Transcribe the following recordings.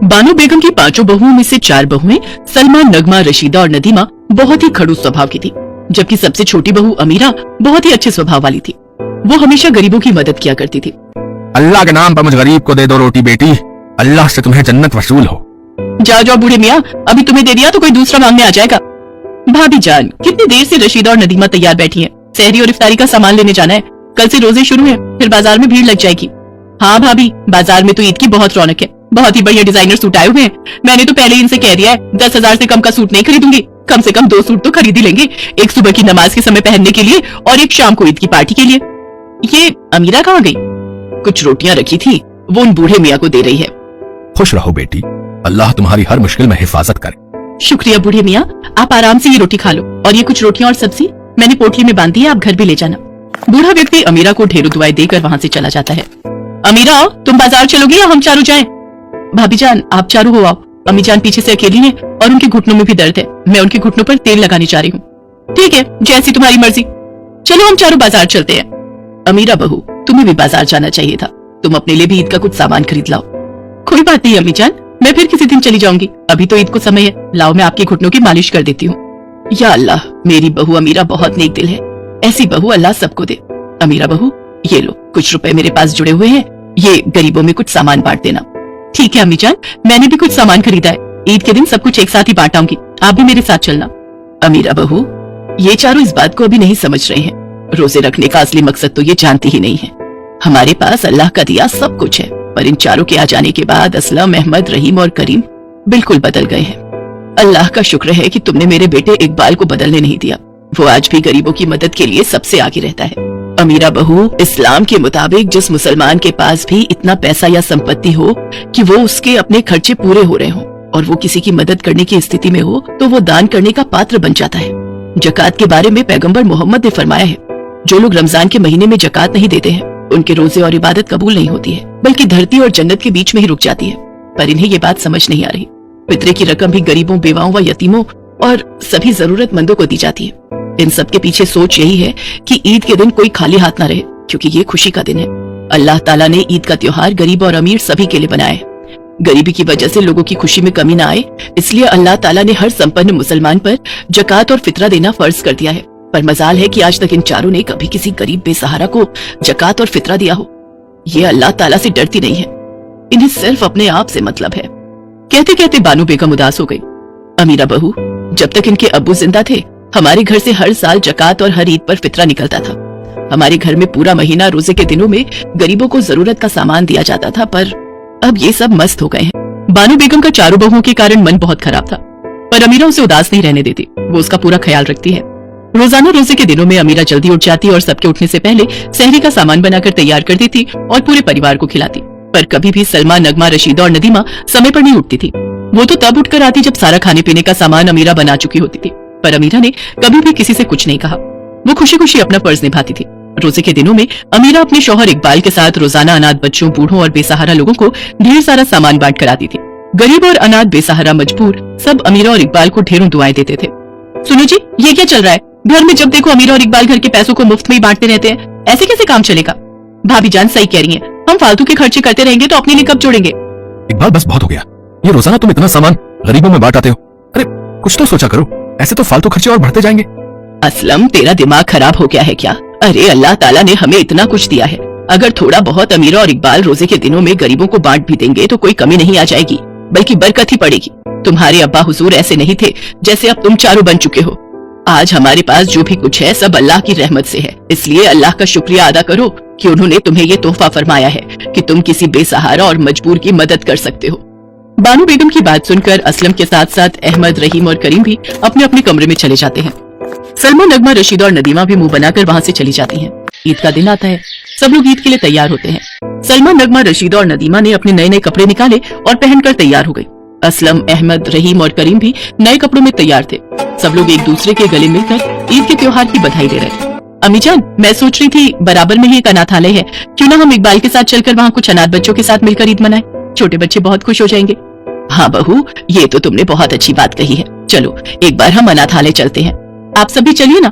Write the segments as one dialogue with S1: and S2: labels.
S1: बानो बेगम की 5 बहुओं में से 4 बहुएं सलमा, नगमा, रशीदा और नदीमा बहुत ही खड़ूस स्वभाव की थी, जबकि सबसे छोटी बहू अमीरा बहुत ही अच्छे स्वभाव वाली थी। वो हमेशा गरीबों की मदद किया करती थी।
S2: अल्लाह के नाम पर मुझ गरीब को दे दो रोटी बेटी, अल्लाह से तुम्हें जन्नत वसूल हो।
S1: जाओ जाओ बूढ़े मियाँ, अभी तुम्हें दे दिया तो कोई दूसरा मांगने आ जाएगा। भाभी जान, कितनी देर से रशीदा और नदीमा तैयार बैठी हैं। सहरी और इफ्तारी का सामान लेने जाना है, कल से रोजे शुरू हैं, फिर बाजार में भीड़ लग जाएगी। हाँ भाभी, बाजार में तो ईद की बहुत रौनक है, बहुत ही बढ़िया डिजाइनर सूट आए हुए हैं। मैंने तो पहले इनसे कह दिया है 10,000 से कम का सूट नहीं खरीदूंगी, कम से कम 2 सूट तो खरीद ही लेंगे, एक सुबह की नमाज के समय पहनने के लिए और एक शाम को ईद की पार्टी के लिए। ये अमीरा कहाँ गई? कुछ रोटियां रखी थी, वो उन बूढ़े मियाँ को दे रही है।
S2: खुश रहो बेटी, अल्लाह तुम्हारी हर मुश्किल में हिफाजत करे।
S1: शुक्रिया बूढ़े मियाँ, आप आराम से ये रोटी खा लो, और ये कुछ रोटियां और सब्जी मैंने पोटली में बांधी है, आप घर भी ले जाना। बूढ़ा व्यक्ति अमीरा को ढेरों दुआएं देकर वहाँ से चला जाता है। अमीरा, तुम बाजार चलोगी या हम चारों जाएं? भाभी जान, आप चारों हो आओ, अम्मी जान पीछे से अकेली हैं और उनके घुटनों में भी दर्द है, मैं उनके घुटनों पर तेल लगाने जा रही हूँ। ठीक है, जैसी तुम्हारी मर्जी, चलो हम चारों बाजार चलते हैं। अमीरा बहू, तुम्हें भी बाजार जाना चाहिए था, तुम अपने लिए भी ईद का कुछ सामान खरीद लाओ। कोई बात नहीं अम्मी जान, मैं फिर किसी दिन चली जाऊंगी, अभी तो ईद को समय है, लाओ मैं आपके घुटनों की मालिश कर देती हूँ। या अल्लाह, मेरी बहू अमीरा बहुत नेक दिल है, ऐसी बहू अल्लाह सबको दे। अमीरा बहू, ये लो कुछ रुपए मेरे पास जुड़े हुए हैं, ये गरीबों में कुछ सामान बांट देना। ठीक है अम्मी जान, मैंने भी कुछ सामान खरीदा है, ईद के दिन सब कुछ एक साथ ही बांटाऊंगी, आप भी मेरे साथ चलना। अमीरा बहू, ये चारों इस बात को अभी नहीं समझ रहे हैं, रोजे रखने का असली मकसद तो ये जानती ही नहीं है। हमारे पास अल्लाह का दिया सब कुछ है, पर इन चारों के आ जाने के बाद असलम, अहमद, रहीम और करीम बिल्कुल बदल गए हैं। अल्लाह का शुक्र है कि तुमने मेरे बेटे इकबाल को बदलने नहीं दिया, वो आज भी गरीबों की मदद के लिए सबसे आगे रहता है। अमीरा बहू, इस्लाम के मुताबिक जिस मुसलमान के पास भी इतना पैसा या संपत्ति हो कि वो उसके अपने खर्चे पूरे हो रहे हों और वो किसी की मदद करने की स्थिति में हो, तो वो दान करने का पात्र बन जाता है। जकात के बारे में पैगंबर मोहम्मद ने फरमाया है, जो लोग रमजान के महीने में जकात नहीं देते हैं, उनके रोजे और इबादत कबूल नहीं होती है, बल्कि धरती और जन्नत के बीच में ही रुक जाती है। पर इन्हें ये बात समझ नहीं आ रही, फितरे की रकम भी गरीबों, बेवाओं व यतीमों और सभी जरूरतमंदों को दी जाती है। इन सब के पीछे सोच यही है कि ईद के दिन कोई खाली हाथ ना रहे, क्योंकि ये खुशी का दिन है। अल्लाह ताला ने ईद का त्योहार गरीब और अमीर सभी के लिए बनाया है। गरीबी की वजह से लोगों की खुशी में कमी ना आए, इसलिए अल्लाह ताला ने हर संपन्न मुसलमान पर जकात और फितरा देना फर्ज कर दिया है। पर मजाल है कि आज तक इन चारों ने कभी किसी गरीब बेसहारा को जकात और फितरा दिया हो। ये अल्लाह ताला से डरती नहीं है, इन्हें सिर्फ अपने आप से मतलब है। कहते कहते बानो बेगम उदास हो गई। अमीरा बहू, जब तक इनके अब्बू जिंदा थे, हमारे घर से हर साल जकात और हर ईद पर फितरा निकलता था। हमारे घर में पूरा महीना रोजे के दिनों में गरीबों को जरूरत का सामान दिया जाता था, पर अब ये सब मस्त हो गए हैं। बानो बेगम का चारों बहुओं के कारण मन बहुत खराब था, पर अमीरा उसे उदास नहीं रहने देती, वो उसका पूरा ख्याल रखती है। रोजाना रोजे के दिनों में अमीरा जल्दी उठ जाती और सबके उठने से पहले सहरी का सामान बनाकर तैयार कर देती और पूरे परिवार को खिलाती। पर कभी भी सलमा, नगमा, रशीदा और नदीमा समय पर नहीं उठती थी। वो तो तब उठकर आती जब सारा खाने पीने का सामान अमीरा बना चुकी होती थी। पर अमीरा ने कभी भी किसी से कुछ नहीं कहा, वो खुशी खुशी अपना फर्ज निभाती थी। रोजे के दिनों में अमीरा अपने शौहर इकबाल के साथ रोजाना अनाथ बच्चों, बूढ़ों और बेसहारा लोगों को ढेर सारा सामान बांट कर आती थी। गरीब और अनाथ, बेसहारा, मजबूर सब अमीरा और इकबाल को ढेरों दुआएं देते थे। सुनो जी, ये क्या चल रहा है? घर में जब देखो अमीरा और इकबाल घर के पैसों को मुफ्त में ही बांटते रहते हैं, ऐसे कैसे काम चलेगा? भाभी जान सही कह रही हैं, हम फालतू के खर्चे करते रहेंगे तो अपने लिए कब जोड़ेंगे?
S2: इकबाल बस बहुत हो गया, ये रोजाना तुम इतना सामान गरीबों में बांट आते हो। अरे कुछ तो सोचा करो, ऐसे तो फालतू खर्चे और बढ़ते जाएंगे।
S1: असलम, तेरा दिमाग खराब हो गया है क्या? अरे अल्लाह ताला ने हमें इतना कुछ दिया है, अगर थोड़ा बहुत अमीरा और इकबाल रोजे के दिनों में गरीबों को बांट भी देंगे तो कोई कमी नहीं आ जाएगी, बल्कि बरकत ही पड़ेगी। तुम्हारे अब्बा हुजूर ऐसे नहीं थे जैसे अब तुम चारों बन चुके हो। आज हमारे पास जो भी कुछ है सब अल्लाह की रहमत से है, इसलिए अल्लाह का शुक्रिया अदा करो कि उन्होंने तुम्हें ये तोहफा फरमाया है कि तुम किसी बेसहारा और मजबूर की मदद कर सकते हो। बानो बेगम की बात सुनकर असलम के साथ साथ अहमद, रहीम और करीम भी अपने अपने कमरे में चले जाते हैं। सलमा, नगमा, रशीदा और नदीमा भी मुंह बनाकर वहाँ से चली जाती हैं। ईद का दिन आता है, सब लोग ईद के लिए तैयार होते हैं। सलमा, नगमा, रशीदा और नदीमा ने अपने नए नए कपड़े निकाले और पहनकर तैयार हो गई। असलम, अहमद, रहीम और करीम भी नए कपड़ों में तैयार थे। सब लोग एक दूसरे के गले मिलकर ईद के त्योहार की बधाई दे रहे थे। अम्मी जान, मैं सोच रही थी बराबर में ही एक अनाथालय है, क्यों ना हम इकबाल के साथ चलकर वहाँ कुछ अनाथ बच्चों के साथ मिलकर ईद मनाएं, छोटे बच्चे बहुत खुश हो जाएंगे। हाँ बहू, ये तो तुमने बहुत अच्छी बात कही है, चलो एक बार हम अनाथालय चलते हैं। आप सभी चलिए ना।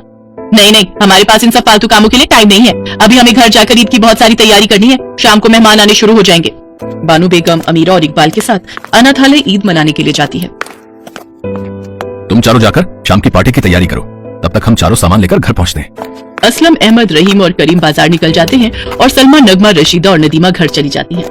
S1: नहीं नहीं, हमारे पास इन सब फालतू कामों के लिए टाइम नहीं है, अभी हमें घर जाकर ईद की बहुत सारी तैयारी करनी है, शाम को मेहमान आने शुरू हो जाएंगे। बानू बेगम अमीरा और इकबाल के साथ अनाथालय ईद मनाने के लिए जाती है।
S2: तुम चारों जाकर शाम की पार्टी की तैयारी करो, तब तक हम चारों सामान लेकर घर पहुंचते हैं।
S1: असलम, अहमद, रहीम और करीम बाजार निकल जाते हैं और सलमा, नगमा, रशीदा और नदीमा घर चली जाती है।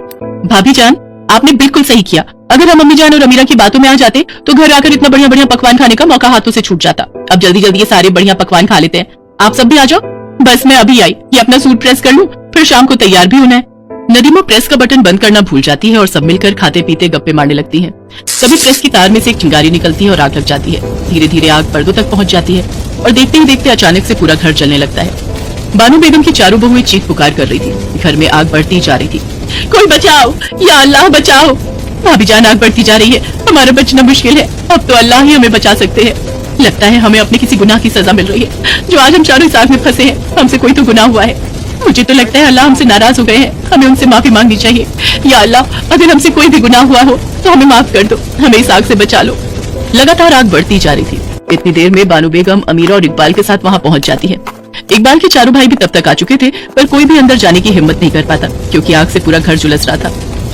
S1: भाभी जान, आपने बिल्कुल सही किया। अगर हम अम्मी जान और अमीरा की बातों में आ जाते तो घर आकर इतना बढ़िया बढ़िया पकवान खाने का मौका हाथों से छूट जाता। अब जल्दी जल्दी ये सारे बढ़िया पकवान खा लेते हैं। आप सब भी आ जाओ। बस मैं अभी आई, ये अपना सूट प्रेस कर लूं, फिर शाम को तैयार भी होना है। नदीमा प्रेस का बटन बंद करना भूल जाती है और सब मिलकर खाते पीते गप्पे मारने लगती हैं। तभी प्रेस की तार में से एक चिंगारी निकलती है और आग लग जाती है। धीरे धीरे आग पर्दों तक पहुंच जाती है और देखते ही देखते अचानक से पूरा घर जलने लगता है। बानू बेगम की चारों बहुएं चीख पुकार कर रही थी। घर में आग बढ़ती जा रही थी। कोई बचाओ, या अल्लाह बचाओ। भाभी जान, आग बढ़ती जा रही है, हमारा बचना मुश्किल है। अब तो अल्लाह ही हमें बचा सकते हैं। लगता है हमें अपने किसी गुनाह की सजा मिल रही है। जो आज हम चारों इस आग में फंसे हैं, हमसे कोई तो गुनाह हुआ है। मुझे तो लगता है अल्लाह हमसे नाराज हो गए हैं, हमें उनसे माफी मांगनी चाहिए। या अल्लाह, अगर हमसे कोई भी गुनाह हुआ हो तो हमें माफ कर दो, हमें इस आग से बचा लो। लगातार आग बढ़ती जा रही थी। इतनी देर में बानू बेगम अमीरा और इकबाल के साथ वहाँ पहुंच जाती है। इकबाल के चारों भाई भी तब तक आ चुके थे, पर कोई भी अंदर जाने की हिम्मत नहीं कर पाता क्योंकि आग से पूरा घर झुलस रहा था।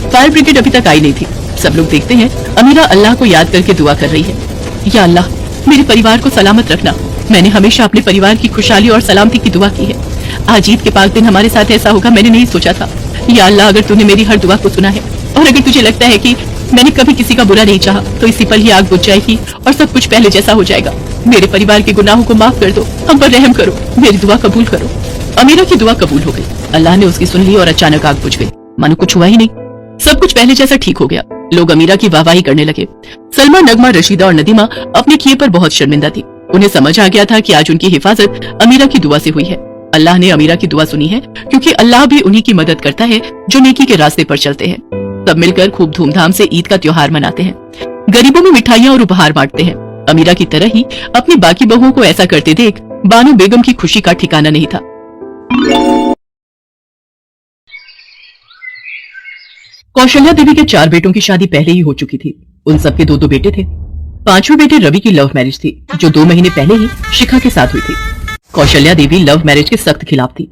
S1: फायर ब्रिगेड अभी तक आई नहीं थी। सब लोग देखते हैं अमीरा अल्लाह को याद करके दुआ कर रही है। या अल्लाह, मेरे परिवार को सलामत रखना। मैंने हमेशा अपने परिवार की खुशहाली और सलामती की दुआ की है। आज ईद के पाक दिन हमारे साथ ऐसा होगा मैंने नहीं सोचा था। या अल्लाह, अगर तूने मेरी हर दुआ को सुना है और अगर तुझे लगता है कि मैंने कभी किसी का बुरा नहीं चाहा तो इसी पल ही आग बुझ जाएगी और सब कुछ पहले जैसा हो जाएगा। मेरे परिवार के गुनाहों को माफ कर दो, हम पर रहम करो, मेरी दुआ कबूल करो। अमीरा की दुआ कबूल हो गई। अल्लाह ने उसकी सुन ली और अचानक आग बुझ गई। मानो कुछ हुआ ही नहीं, सब कुछ पहले जैसा ठीक हो गया। लोग अमीरा की वाहवाही करने लगे। सलमा, नगमा, रशीदा और नदीमा अपने किए पर बहुत शर्मिंदा थी। उन्हें समझ आ गया था कि आज उनकी हिफाजत अमीरा की दुआ से हुई है। अल्लाह ने अमीरा की दुआ सुनी है क्योंकि अल्लाह भी उन्हीं की मदद करता है जो नेकी के रास्ते पर चलते हैं। सब मिलकर खूब धूमधाम से ईद का त्योहार मनाते हैं। गरीबों में मिठाइयाँ और उपहार बांटते हैं। अमीरा की तरह ही अपनी बाकी बहुओं को ऐसा करते देख बानू बेगम की खुशी का ठिकाना नहीं था। कौशल्या देवी के 4 बेटों की शादी पहले ही हो चुकी थी। उन सबके 2-2 बेटे थे। 5वें बेटे रवि की लव मैरिज थी जो 2 महीने पहले ही शिखा के साथ हुई थी। कौशल्या देवी लव मैरिज के सख्त खिलाफ थी,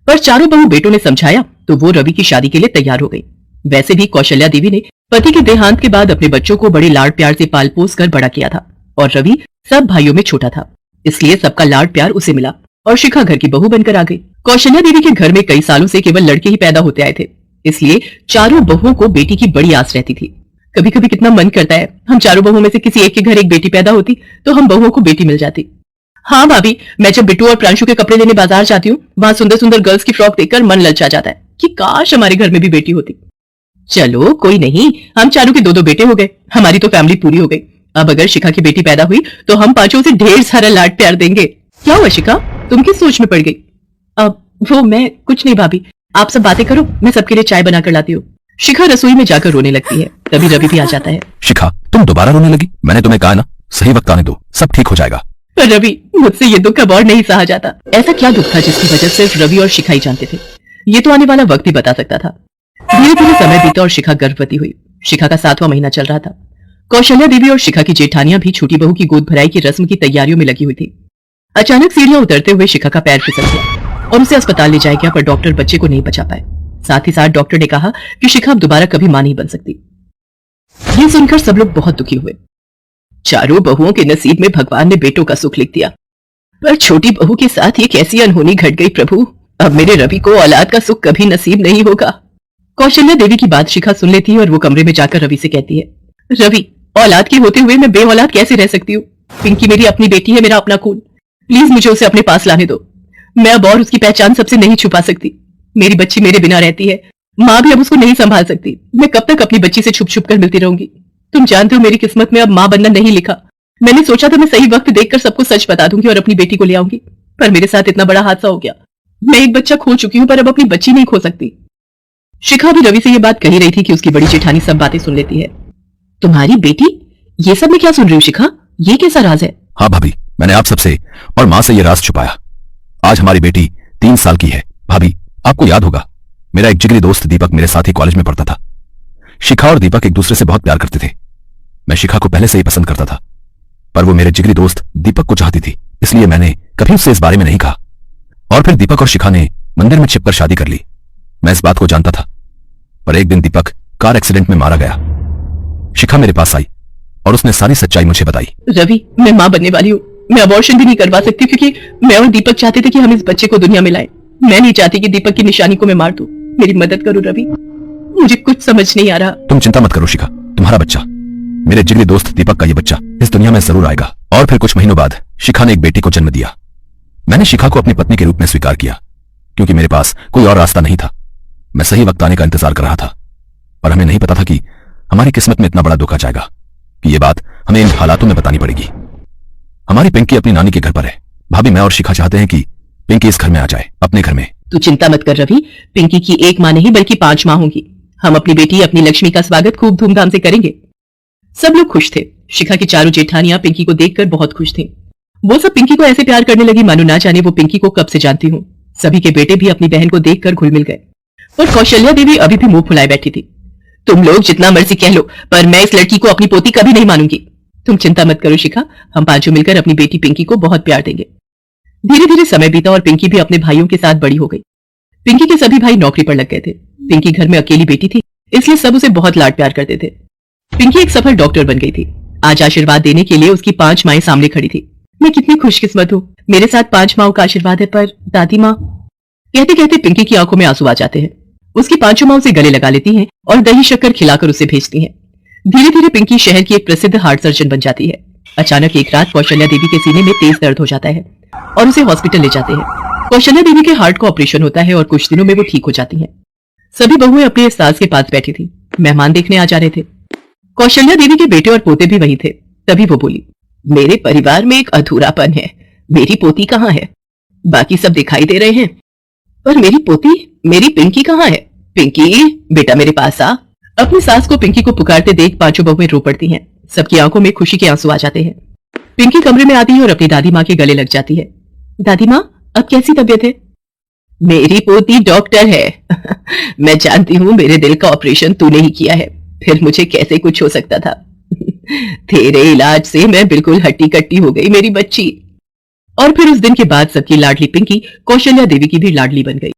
S1: पर चारों बहू बेटों ने समझाया तो वो रवि की शादी के लिए तैयार हो गई। वैसे भी कौशल्या देवी ने पति के देहांत के बाद अपने बच्चों को बड़े लाड प्यार से पाल पोस कर बड़ा किया था और रवि सब भाइयों में छोटा था, इसलिए सबका लाड प्यार उसे मिला और शिखा घर की बहू बनकर आ गई। कौशल्या देवी के घर में कई सालों से केवल लड़के ही पैदा होते आए थे, इसलिए चारों बहुओं को बेटी की बड़ी आस रहती थी। कभी कभी कितना मन करता है हम चारों बहुओं में से किसी एक के घर एक बेटी पैदा होती तो हम बहुओं को बेटी मिल जाती। हाँ भाभी, मैं जब बिट्टू और प्रांशु के कपड़े लेने बाजार जाती हूँ, वहाँ सुंदर सुंदर गर्ल्स की फ्रॉक देखकर मन ललचा जाता है कि काश हमारे घर में भी बेटी होती। चलो कोई नहीं, हम चारों के 2-2 बेटे हो गए, हमारी तो फैमिली पूरी हो गई। अब अगर शिखा की बेटी पैदा हुई तो हम पांचों से ढेर सारा लाड प्यार देंगे। क्या हुआ शिखा, तुम किस सोच में पड़ गई? अब वो मैं कुछ नहीं भाभी, आप सब बातें करो, मैं सबके लिए चाय बनाकर लाती हूँ। शिखा रसोई में जाकर रोने लगती है। तभी रवि भी आ जाता है।
S2: शिखा, तुम दोबारा रोने लगी? मैंने तुम्हें कहा ना, सही वक्त आने दो, सब ठीक हो जाएगा।
S1: पर रवि, मुझसे ये दुख अब और नहीं सहा जाता। ऐसा क्या दुख था जिसकी वजह सिर्फ रवि और शिखा ही जानते थे? ये तो आने वाला वक्त ही बता सकता था। धीरे धीरे समय बीता और शिखा गर्भवती हुई। शिखा का 7वां महीना चल रहा था। कौशल्या देवी और शिखा की जेठानियां भी छोटी बहू की गोद भराई की रस्म की तैयारियों में लगी हुई थी। अचानक सीढ़ियां उतरते हुए शिखा का पैर फिसल गया और उसे अस्पताल ले जाया गया, पर डॉक्टर बच्चे को नहीं बचा पाए। साथ ही साथ डॉक्टर ने कहा कि शिखा अब दोबारा कभी मां नहीं बन सकती। ये सुनकर सब लोग बहुत दुखी हुए। चारों बहुओं के नसीब में भगवान ने बेटों का सुख लिख दिया, पर छोटी बहू के साथ ये कैसी अनहोनी घट गई प्रभु। अब मेरे रवि को औलाद का सुख कभी नसीब नहीं होगा। कौशल्या देवी की बात शिखा सुन लेती है और वो कमरे में जाकर रवि से कहती है, रवि, औलाद के होते हुए मैं बे औलाद कैसे रह सकती हूँ? पिंकी मेरी अपनी बेटी है, मेरा अपना खून। प्लीज मुझे उसे अपने पास लाने दो। मैं अब और उसकी पहचान सबसे नहीं छुपा सकती। मेरी बच्ची मेरे बिना रहती है, माँ भी अब उसको नहीं संभाल सकती। मैं कब तक अपनी बच्ची से छुप छुप कर मिलती रहूंगी? तुम जानते हो मेरी किस्मत में अब माँ बनना नहीं लिखा। मैंने सोचा था मैं सही वक्त देखकर सबको सच बता दूंगी और अपनी बेटी को ले आऊंगी, पर मेरे साथ इतना बड़ा हादसा हो गया। मैं एक बच्चा खो चुकी हूँ, पर अब अपनी बच्ची नहीं खो सकती। शिखा भी रवि से ये बात कही रही थी कि उसकी बड़ी जेठानी सब बातें सुन लेती है। तुम्हारी बेटी? ये सब मैं क्या सुन रही हूँ शिखा, ये कैसा राज है?
S2: हाँ भाभी, मैंने आप सबसे और माँ से ये राज छुपाया। आज हमारी बेटी 3 साल की है। भाभी, आपको याद होगा, मेरा एक जिगरी दोस्त दीपक मेरे साथ ही कॉलेज में पढ़ता था। शिखा और दीपक एक दूसरे से बहुत प्यार करते थे। मैं शिखा को पहले से ही पसंद करता था, पर वो मेरे जिगरी दोस्त दीपक को चाहती थी, इसलिए मैंने कभी उससे इस बारे में नहीं कहा। और फिर दीपक और शिखा ने मंदिर में छिपकर शादी कर ली। मैं इस बात को जानता था, पर एक दिन दीपक कार एक्सीडेंट में मारा गया। शिखा मेरे पास आई और उसने सारी सच्चाई मुझे बताई।
S1: रवि, मैं मां बनने वाली हूँ। मैं अबॉर्शन भी नहीं करवा सकती क्योंकि मैं और दीपक चाहते थे कि हम इस बच्चे को दुनिया में लाएं। मैं नहीं चाहती कि दीपक की निशानी को मैं मार दूं। मेरी मदद करो रवि, मुझे कुछ समझ नहीं आ रहा।
S2: तुम चिंता मत करो शिखा, तुम्हारा बच्चा, मेरे जिगरी दोस्त दीपक का ये बच्चा इस दुनिया में जरूर आएगा। और फिर कुछ महीनों बाद शिखा ने एक बेटी को जन्म दिया। मैंने शिखा को अपनी पत्नी के रूप में स्वीकार किया क्योंकि मेरे पास कोई और रास्ता नहीं था। मैं सही वक्त आने का इंतजार कर रहा था और हमें नहीं पता था कि हमारी किस्मत में इतना बड़ा धोखा जाएगा कि ये बात हमें इन हालातों में बतानी पड़ेगी। हमारी पिंकी अपनी नानी के घर पर है। भाभी, मैं और शिखा चाहते हैं कि पिंकी इस घर में आ जाए, अपने घर में।
S1: तू चिंता मत कर रवि, पिंकी की एक मां नहीं बल्कि 5 मां होंगी। हम अपनी बेटी अपनी लक्ष्मी का स्वागत खूब धूमधाम से करेंगे। सब लोग खुश थे। शिखा की चारों जेठानियां पिंकी को देखकर बहुत खुश थीं। वो सब पिंकी को ऐसे प्यार करने लगी मानो ना जाने वो पिंकी को कब से जानती हूँ। सभी के बेटे भी अपनी बहन को देखकर घुल मिल गए और कौशल्या देवी अभी भी मुंह फुलाए बैठी थी। तुम लोग जितना मर्जी कह लो, पर मैं इस लड़की को अपनी पोती कभी नहीं मानूंगी। तुम चिंता मत करो शिखा, हम पांचों मिलकर अपनी बेटी पिंकी को बहुत प्यार देंगे। धीरे धीरे समय बीता और पिंकी भी अपने भाइयों के साथ बड़ी हो गई। पिंकी के सभी भाई नौकरी पर लग गए थे। पिंकी घर में अकेली बेटी थी, इसलिए सब उसे बहुत लाड प्यार करते थे। पिंकी एक सफल डॉक्टर बन गई थी। आज आशीर्वाद देने के लिए उसकी 5 माएं सामने खड़ी थी। मैं कितनी खुशकिस्मत हूँ, मेरे साथ 5 माओं का आशीर्वाद है। पर दादी माँ, कहते कहते पिंकी की आंखों में आंसू आ जाते हैं। उसकी 5 माँ उसे गले लगा लेती हैं और दही शक्कर खिलाकर उसे भेजती हैं। धीरे धीरे पिंकी शहर की एक प्रसिद्ध हार्ट सर्जन बन जाती है। अचानक एक रात कौशल्या देवी के सीने में तेज दर्द हो जाता है और उसे हॉस्पिटल ले जाते हैं। कौशल्या देवी के हार्ट का ऑपरेशन होता है और कुछ दिनों में वो ठीक हो जाती हैं। सभी बहुएं अपने सास के पास बैठी थी। मेहमान देखने आ जा रहे थे। कौशल्या देवी के बेटे और पोते भी वहीं थे। तभी वो बोली, मेरे परिवार में एक अधूरापन है। मेरी पोती कहाँ है? बाकी सब दिखाई दे रहे हैं, पर मेरी पोती, मेरी पिंकी कहाँ है? पिंकी, बेटा मेरे पास आ। अपनी सास को पिंकी को पुकारते देख 5 बहुएं रो पड़ती हैं। सबकी आंखों में खुशी के आंसू आ जाते हैं। पिंकी कमरे में आती है और अपनी दादी माँ के गले लग जाती है। दादी माँ, अब कैसी तबीयत है? मेरी पोती डॉक्टर है। मैं जानती हूँ मेरे दिल का ऑपरेशन तूने ही किया है, फिर मुझे कैसे कुछ हो सकता था। तेरे इलाज से मैं बिल्कुल हट्टी कट्टी हो गई मेरी बच्ची। और फिर उस दिन के बाद सबकी लाडली पिंकी कौशल्या देवी की भी लाडली बन गई।